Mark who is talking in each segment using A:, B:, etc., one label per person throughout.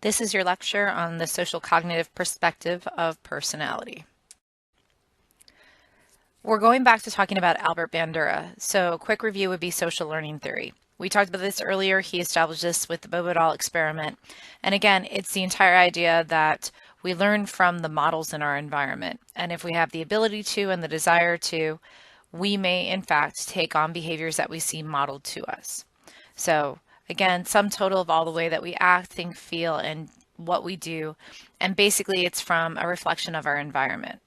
A: This is your lecture on the social cognitive perspective of personality. We're going back to talking about Albert Bandura. So a quick review would be social learning theory. We talked about this earlier. He established this with the Bobodal experiment. And again, it's the entire idea that we learn from the models in our environment. And if we have the ability to and the desire to, we may in fact take on behaviors that we see modeled to us. So again, sum total of all the way that we act, think, feel, and what we do. And basically it's from a reflection of our environment.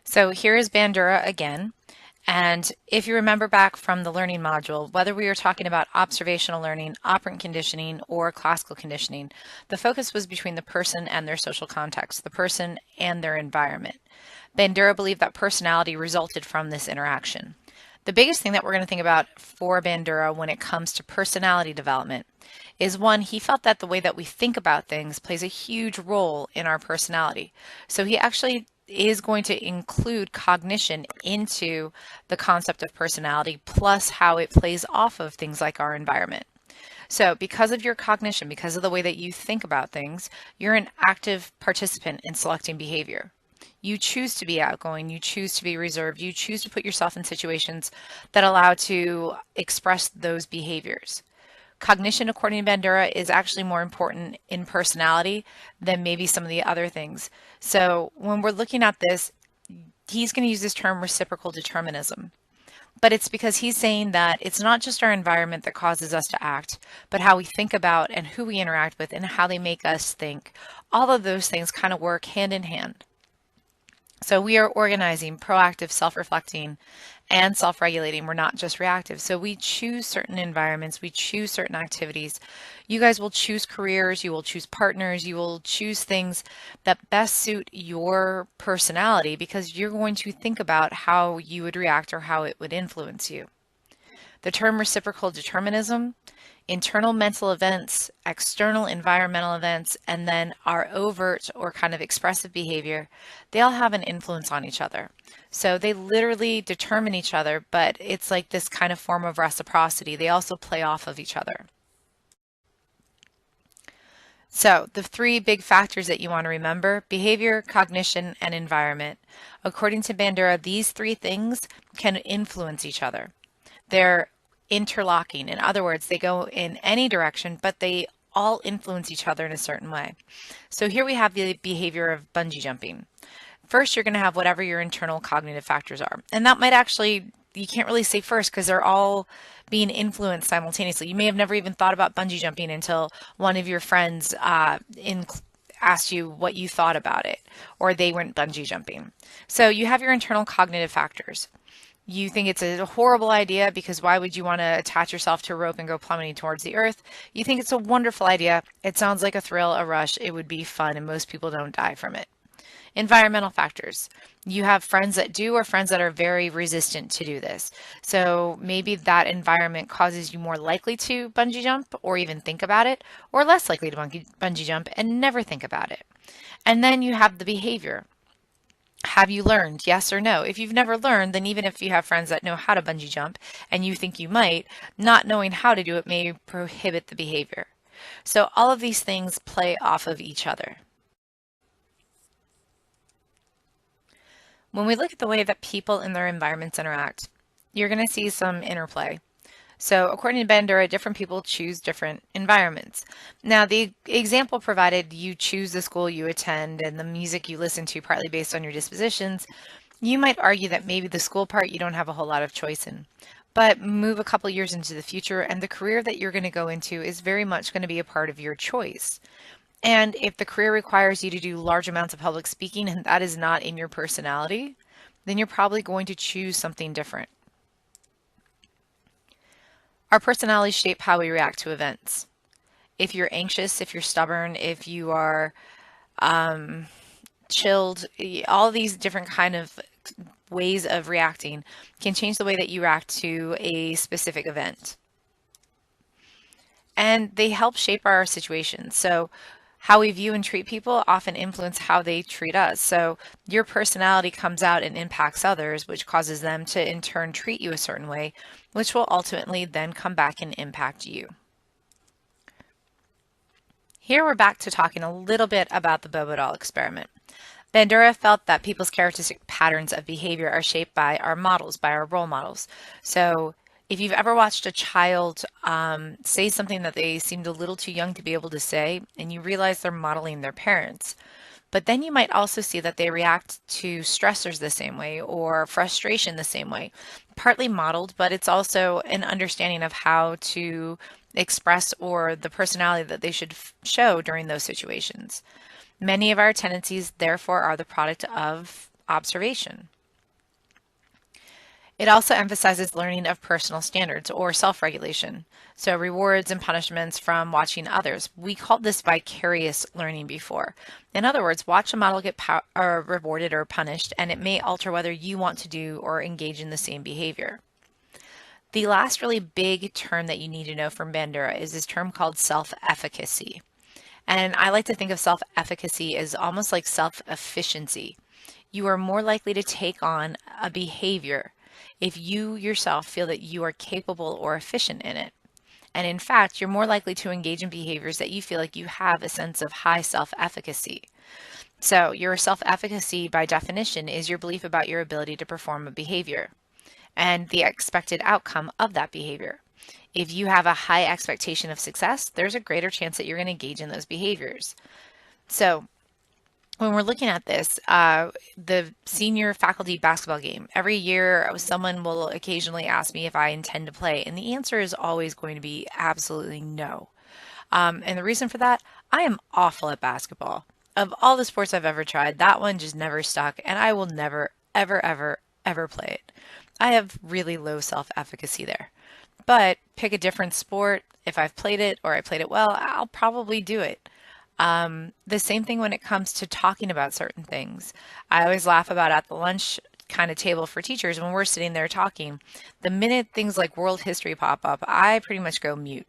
A: So here is Bandura again. And if you remember back from the learning module, whether we were talking about observational learning, operant conditioning, or classical conditioning, the focus was between the person and their social context, the person and their environment. Bandura believed that personality resulted from this interaction. The biggest thing that we're going to think about for Bandura when it comes to personality development is one, he felt that the way that we think about things plays a huge role in our personality. So he actually is going to include cognition into the concept of personality, plus how it plays off of things like our environment. So because of your cognition, because of the way that you think about things, you're an active participant in selecting behavior. You choose to be outgoing, you choose to be reserved, you choose to put yourself in situations that allow to express those behaviors. Cognition, according to Bandura, is actually more important in personality than maybe some of the other things. So when we're looking at this, he's going to use this term reciprocal determinism. But it's because he's saying that it's not just our environment that causes us to act, but how we think about and who we interact with and how they make us think. All of those things kind of work hand in hand. So we are organizing, proactive, self-reflecting, and self-regulating. We're not just reactive. So we choose certain environments, we choose certain activities. You guys will choose careers, you will choose partners, you will choose things that best suit your personality because you're going to think about how you would react or how it would influence you. The term reciprocal determinism, internal mental events, external environmental events, and then our overt or kind of expressive behavior, they all have an influence on each other. So they literally determine each other, but it's like this kind of form of reciprocity. They also play off of each other. So the three big factors that you want to remember: behavior, cognition, and environment. According to Bandura, these three things can influence each other. They're interlocking. In other words, they go in any direction, but they all influence each other in a certain way. So here we have the behavior of bungee jumping. First, you're going to have whatever your internal cognitive factors are. And that might actually, you can't really say first because they're all being influenced simultaneously. You may have never even thought about bungee jumping until one of your friends asked you what you thought about it, or they went bungee jumping. So you have your internal cognitive factors. You think it's a horrible idea because why would you want to attach yourself to a rope and go plummeting towards the earth? You think it's a wonderful idea. It sounds like a thrill, a rush. It would be fun, and most people don't die from it. Environmental factors. You have friends that do or friends that are very resistant to do this. So maybe that environment causes you more likely to bungee jump or even think about it, or less likely to bungee jump and never think about it. And then you have the behavior. Have you learned? Yes or no? If you've never learned, then even if you have friends that know how to bungee jump and you think you might, not knowing how to do it may prohibit the behavior. So all of these things play off of each other. When we look at the way that people in their environments interact, you're going to see some interplay. So according to Bandura, different people choose different environments. Now, the example provided, you choose the school you attend and the music you listen to partly based on your dispositions. You might argue that maybe the school part you don't have a whole lot of choice in. But move a couple years into the future and the career that you're going to go into is very much going to be a part of your choice. And if the career requires you to do large amounts of public speaking and that is not in your personality, then you're probably going to choose something different. Our personalities shape how we react to events. If you're anxious, if you're stubborn, if you are chilled, all these different kind of ways of reacting can change the way that you react to a specific event. And they help shape our situations. So How we view and treat people often influence how they treat us. So your personality comes out and impacts others, which causes them to in turn treat you a certain way, which will ultimately then come back and impact you. Here we're back to talking a little bit about the Bobo doll experiment. Bandura felt that people's characteristic patterns of behavior are shaped by our models, by our role models. So if you've ever watched a child say something that they seemed a little too young to be able to say, and you realize they're modeling their parents, but then you might also see that they react to stressors the same way or frustration the same way, partly modeled, but it's also an understanding of how to express or the personality that they should show during those situations. Many of our tendencies, therefore, are the product of observation. It also emphasizes learning of personal standards or self-regulation. So rewards and punishments from watching others. We called this vicarious learning before. In other words, watch a model get rewarded or punished, and it may alter whether you want to do or engage in the same behavior. The last really big term that you need to know from Bandura is this term called self-efficacy. And I like to think of self-efficacy as almost like self-efficiency. You are more likely to take on a behavior if you yourself feel that you are capable or efficient in it. And in fact, you're more likely to engage in behaviors that you feel like you have a sense of high self-efficacy. So your self-efficacy, by definition, is your belief about your ability to perform a behavior and the expected outcome of that behavior. If you have a high expectation of success, there's a greater chance that you're going to engage in those behaviors. So when we're looking at this, the senior faculty basketball game, every year someone will occasionally ask me if I intend to play, and the answer is always going to be absolutely no. And the reason for that, I am awful at basketball. Of all the sports I've ever tried, that one just never stuck, and I will never, ever, ever, ever play it. I have really low self-efficacy there. But pick a different sport. If I've played it or I played it well, I'll probably do it. The same thing when it comes to talking about certain things. I always laugh about at the lunch kind of table for teachers when we're sitting there talking. The minute things like world history pop up, I pretty much go mute.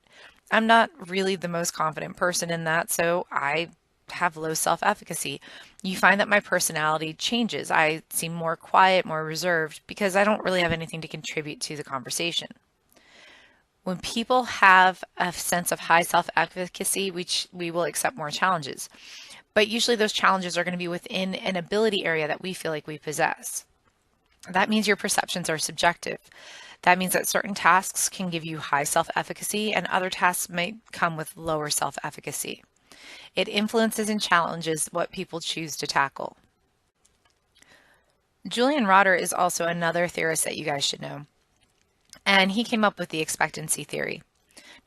A: I'm not really the most confident person in that, so I have low self-efficacy. You find that my personality changes. I seem more quiet, more reserved, because I don't really have anything to contribute to the conversation. When people have a sense of high self-efficacy, we will accept more challenges. But usually those challenges are going to be within an ability area that we feel like we possess. That means your perceptions are subjective. That means that certain tasks can give you high self-efficacy and other tasks might come with lower self-efficacy. It influences and challenges what people choose to tackle. Julian Rotter is also another theorist that you guys should know. And he came up with the expectancy theory.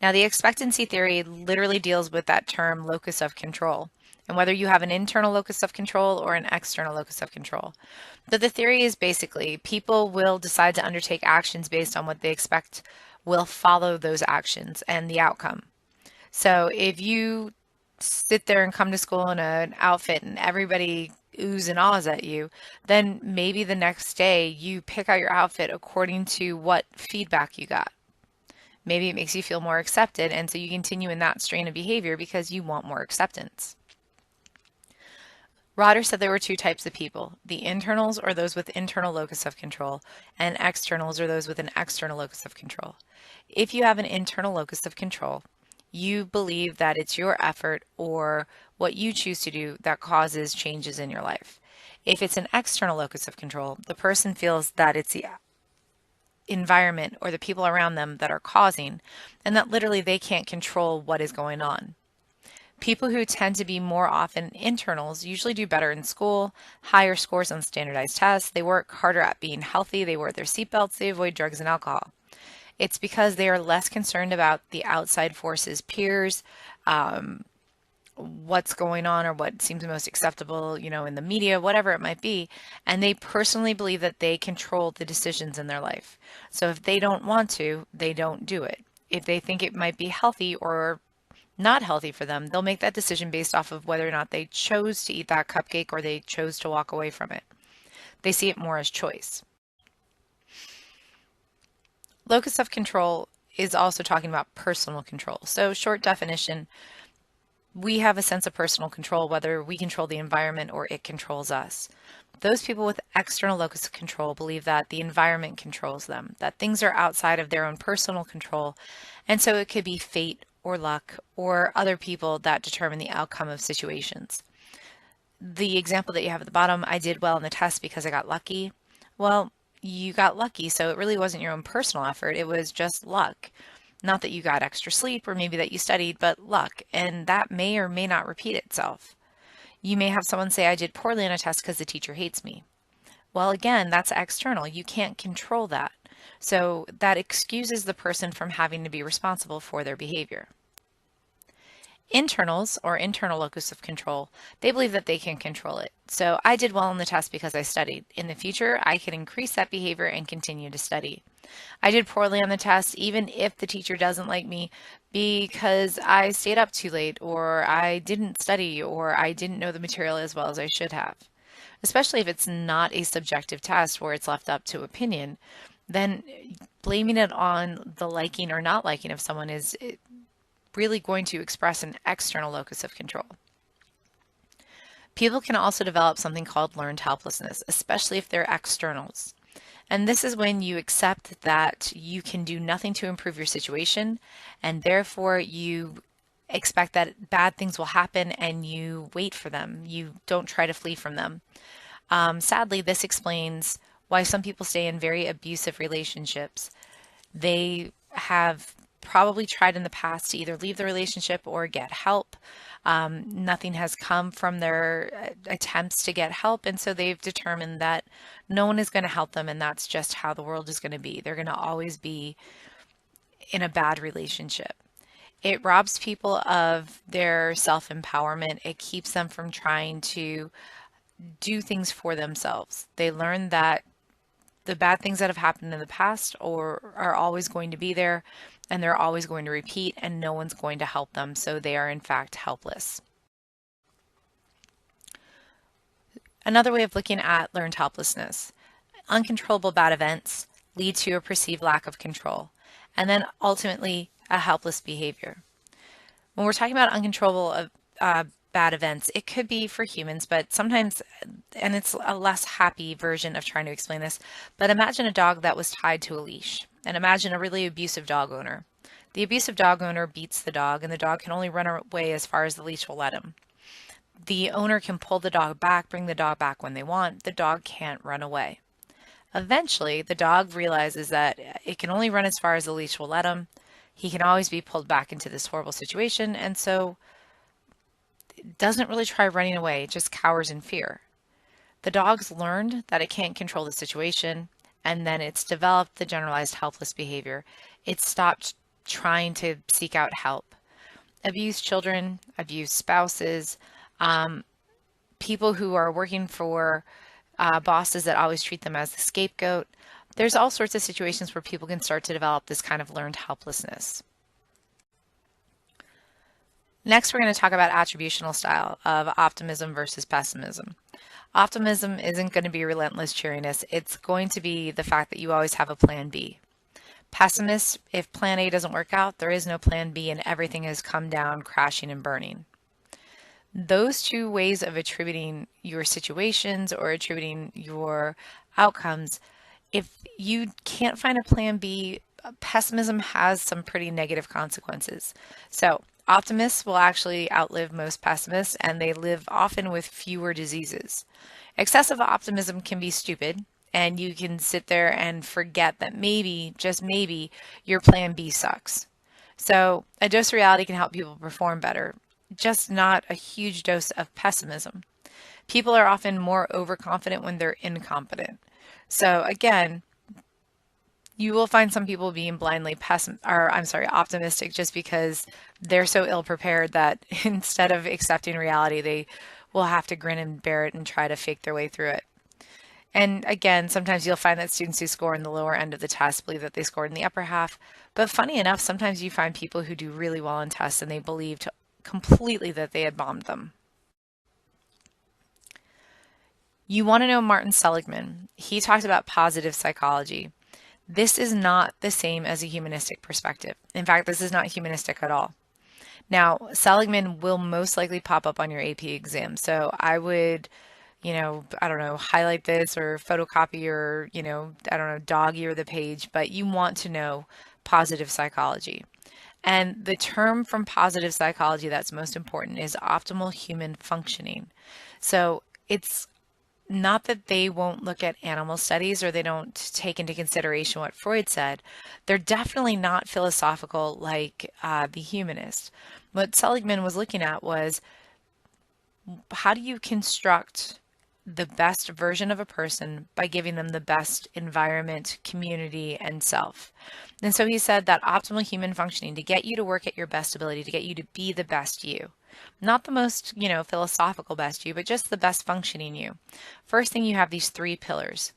A: Now, the expectancy theory literally deals with that term locus of control and whether you have an internal locus of control or an external locus of control. But the theory is basically people will decide to undertake actions based on what they expect will follow those actions and the outcome. So if you sit there and come to school in an outfit and everybody oohs and ahs at you, then maybe the next day you pick out your outfit according to what feedback you got. Maybe it makes you feel more accepted, and so you continue in that strain of behavior because you want more acceptance. Rotter said there were two types of people, the internals or those with internal locus of control, and externals or those with an external locus of control. If you have an internal locus of control, you believe that it's your effort or what you choose to do that causes changes in your life. If it's an external locus of control, the person feels that it's the environment or the people around them that are causing, and that literally they can't control what is going on. People who tend to be more often internals usually do better in school, higher scores on standardized tests, they work harder at being healthy, they wear their seatbelts, they avoid drugs and alcohol. It's because they are less concerned about the outside forces, peers, what's going on or what seems most acceptable, in the media, whatever it might be. And they personally believe that they control the decisions in their life. So if they don't want to, they don't do it. If they think it might be healthy or not healthy for them, they'll make that decision based off of whether or not they chose to eat that cupcake or they chose to walk away from it. They see it more as choice. Locus of control is also talking about personal control. So short definition, we have a sense of personal control, whether we control the environment or it controls us. Those people with external locus of control believe that the environment controls them, that things are outside of their own personal control, and so it could be fate or luck or other people that determine the outcome of situations. The example that you have at the bottom, I did well in the test because I got lucky. Well, you got lucky, so it really wasn't your own personal effort, it was just luck. Not that you got extra sleep or maybe that you studied, but luck, and that may or may not repeat itself. You may have someone say, I did poorly on a test because the teacher hates me. Well, again, that's external. You can't control that. So that excuses the person from having to be responsible for their behavior. Internals, or internal locus of control, they believe that they can control it. So I did well on the test because I studied. In the future, I can increase that behavior and continue to study. I did poorly on the test, even if the teacher doesn't like me, because I stayed up too late, or I didn't study, or I didn't know the material as well as I should have. Especially if it's not a subjective test where it's left up to opinion, then blaming it on the liking or not liking of someone is really going to express an external locus of control. People can also develop something called learned helplessness, especially if they're externals. And this is when you accept that you can do nothing to improve your situation, and therefore you expect that bad things will happen and you wait for them. You don't try to flee from them. Sadly, this explains why some people stay in very abusive relationships. They have probably tried in the past to either leave the relationship or get help. Nothing has come from their attempts to get help, and so they've determined that no one is going to help them, and that's just how the world is going to be. They're going to always be in a bad relationship. It robs people of their self-empowerment. It keeps them from trying to do things for themselves. They learn that the bad things that have happened in the past or are always going to be there, and they're always going to repeat, and no one's going to help them, so they are in fact helpless. Another way of looking at learned helplessness: uncontrollable bad events lead to a perceived lack of control, and then ultimately a helpless behavior. When we're talking about uncontrollable bad events, it could be for humans, but sometimes, and it's a less happy version of trying to explain this, but imagine a dog that was tied to a leash, and imagine a really abusive dog owner. The abusive dog owner beats the dog, and the dog can only run away as far as the leash will let him. The owner can pull the dog back, bring the dog back when they want. The dog can't run away. Eventually, the dog realizes that it can only run as far as the leash will let him. He can always be pulled back into this horrible situation, and so doesn't really try running away, it just cowers in fear. The dog's learned that it can't control the situation, and then it's developed the generalized helpless behavior. It stopped trying to seek out help. Abused children, abused spouses, people who are working for bosses that always treat them as the scapegoat. There's all sorts of situations where people can start to develop this kind of learned helplessness. Next, we're going to talk about attributional style of optimism versus pessimism. Optimism isn't going to be relentless cheeriness. It's going to be the fact that you always have a plan B. Pessimists, if plan A doesn't work out, there is no plan B and everything has come down crashing and burning. Those two ways of attributing your situations or attributing your outcomes, if you can't find a plan B, pessimism has some pretty negative consequences. So optimists will actually outlive most pessimists, and they live often with fewer diseases. Excessive optimism can be stupid, and you can sit there and forget that maybe, just maybe, your plan B sucks. So a dose of reality can help people perform better, just not a huge dose of pessimism. People are often more overconfident when they're incompetent. So again, you will find some people being blindly optimistic just because they're so ill prepared that instead of accepting reality, they will have to grin and bear it and try to fake their way through it. And again, sometimes you'll find that students who score in the lower end of the test believe that they scored in the upper half. But funny enough, sometimes you find people who do really well in tests and they believed completely that they had bombed them. You want to know Martin Seligman. He talked about positive psychology. This is not the same as a humanistic perspective. In fact, this is not humanistic at all. Now, Seligman will most likely pop up on your AP exam. So I would, I don't know, highlight this or photocopy or, I don't know, dog ear the page, but you want to know positive psychology. And the term from positive psychology that's most important is optimal human functioning. So it's not that they won't look at animal studies or they don't take into consideration what Freud said. They're definitely not philosophical like the humanist. What Seligman was looking at was how do you construct the best version of a person by giving them the best environment, community, and self. And so he said that optimal human functioning to get you to work at your best ability, to get you to be the best you. Not the most, philosophical best you, but just the best functioning you. First thing, you have these three pillars,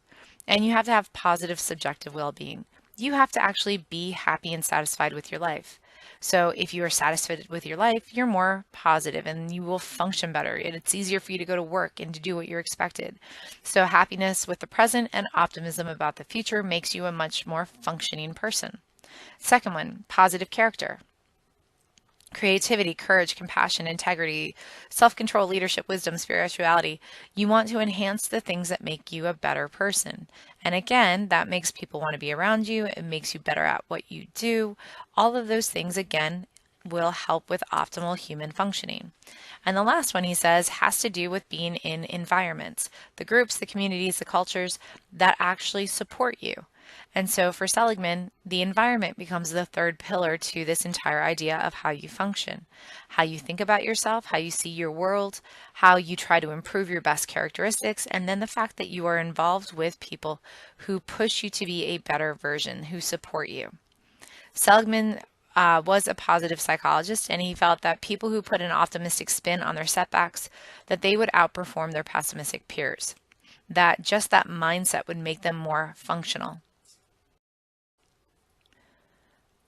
A: and you have to have positive subjective well-being. You have to actually be happy and satisfied with your life. So if you are satisfied with your life, you're more positive and you will function better. And it's easier for you to go to work and to do what you're expected. So happiness with the present and optimism about the future makes you a much more functioning person. Second one, positive character. Creativity, courage, compassion, integrity, self-control, leadership, wisdom, spirituality. You want to enhance the things that make you a better person. And again, that makes people want to be around you. It makes you better at what you do. All of those things, again, will help with optimal human functioning. And the last one, he says, has to do with being in environments, the groups, the communities, the cultures that actually support you. And so for Seligman, the environment becomes the third pillar to this entire idea of how you function, how you think about yourself, how you see your world, how you try to improve your best characteristics, and then the fact that you are involved with people who push you to be a better version, who support you. Seligman was a positive psychologist, and he felt that people who put an optimistic spin on their setbacks, that they would outperform their pessimistic peers, that just that mindset would make them more functional.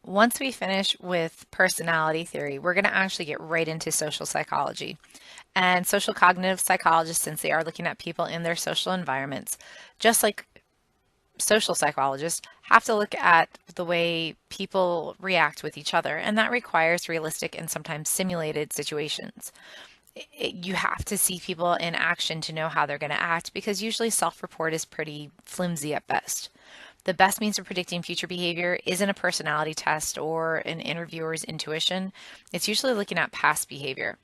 A: Once we finish with personality theory, we're going to actually get right into social psychology. And social cognitive psychologists, since they are looking at people in their social environments, just like social psychologists, have to look at the way people react with each other. And that requires realistic and sometimes simulated situations. You have to see people in action to know how they're going to act because usually self-report is pretty flimsy at best. The best means of predicting future behavior isn't a personality test or an interviewer's intuition. It's usually looking at past behavior.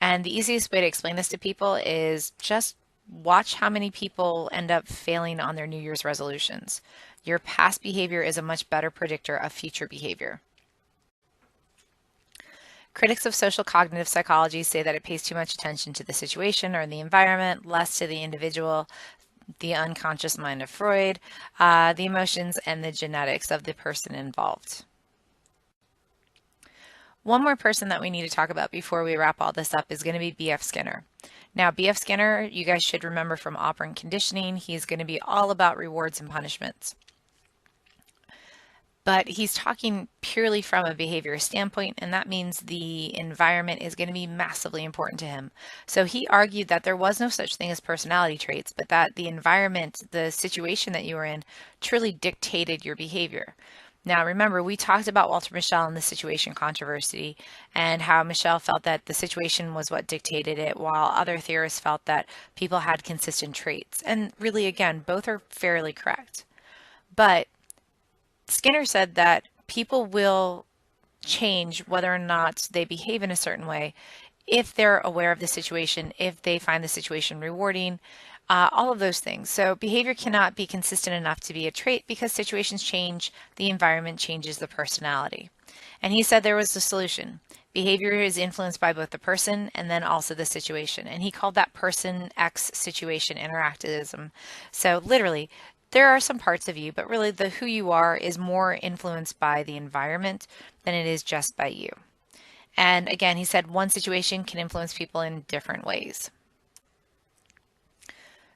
A: And the easiest way to explain this to people is just watch how many people end up failing on their New Year's resolutions. Your past behavior is a much better predictor of future behavior. Critics of social cognitive psychology say that it pays too much attention to the situation or the environment, less to the individual, the unconscious mind of Freud, the emotions, and the genetics of the person involved. One more person that we need to talk about before we wrap all this up is going to be B.F. Skinner. Now, B.F. Skinner, you guys should remember from operant conditioning, he's going to be all about rewards and punishments. But he's talking purely from a behavior standpoint, and that means the environment is going to be massively important to him. So he argued that there was no such thing as personality traits, but that the environment, the situation that you were in, truly dictated your behavior. Now, remember, we talked about Walter Mischel and the situation controversy and how Mischel felt that the situation was what dictated it, while other theorists felt that people had consistent traits. And really, again, both are fairly correct. But Skinner said that people will change whether or not they behave in a certain way if they're aware of the situation, if they find the situation rewarding, all of those things. So behavior cannot be consistent enough to be a trait because situations change, the environment changes the personality. And he said there was a solution. Behavior is influenced by both the person and then also the situation. And he called that person X situation interactivism. So literally, there are some parts of you, but really the who you are is more influenced by the environment than it is just by you. And again, he said one situation can influence people in different ways.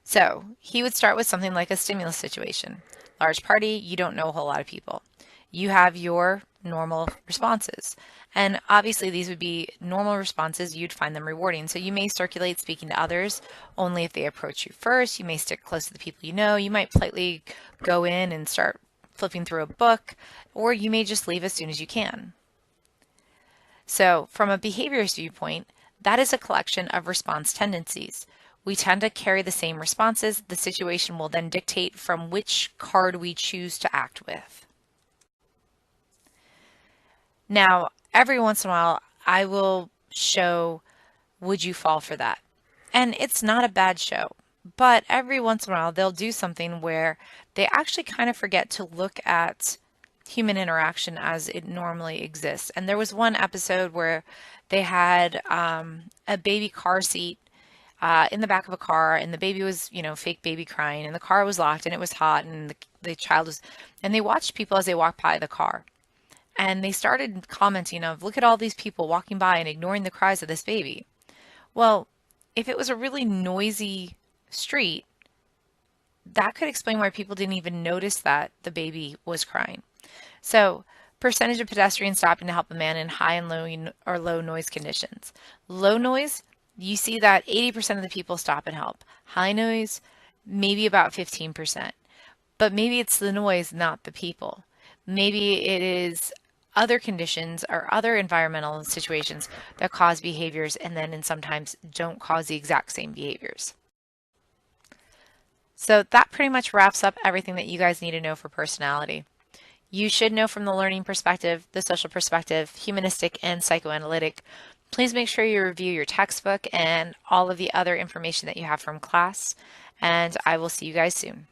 A: So he would start with something like a stimulus situation. Large party, you don't know a whole lot of people. You have your normal responses. And obviously these would be normal responses. You'd find them rewarding. So you may circulate speaking to others only if they approach you first. You may stick close to the people you know. You might politely go in and start flipping through a book, or you may just leave as soon as you can. So from a behaviorist viewpoint, that is a collection of response tendencies. We tend to carry the same responses. The situation will then dictate from which card we choose to act with. Now, every once in a while, I will show Would You Fall for That? And it's not a bad show, but every once in a while, they'll do something where they actually kind of forget to look at human interaction as it normally exists. And there was one episode where they had a baby car seat in the back of a car, and the baby was, fake baby crying, and the car was locked, and it was hot, and the child was, and they watched people as they walked by the car. And they started commenting of, look at all these people walking by and ignoring the cries of this baby. Well, if it was a really noisy street, that could explain why people didn't even notice that the baby was crying. So, percentage of pedestrians stopping to help a man in high and low noise conditions. Low noise, you see that 80% of the people stop and help. High noise, maybe about 15%. But maybe it's the noise, not the people. Maybe it is other conditions or other environmental situations that cause behaviors and then sometimes don't cause the exact same behaviors. So that pretty much wraps up everything that you guys need to know for personality. You should know from the learning perspective, the social perspective, humanistic, and psychoanalytic. Please make sure you review your textbook and all of the other information that you have from class, and I will see you guys soon.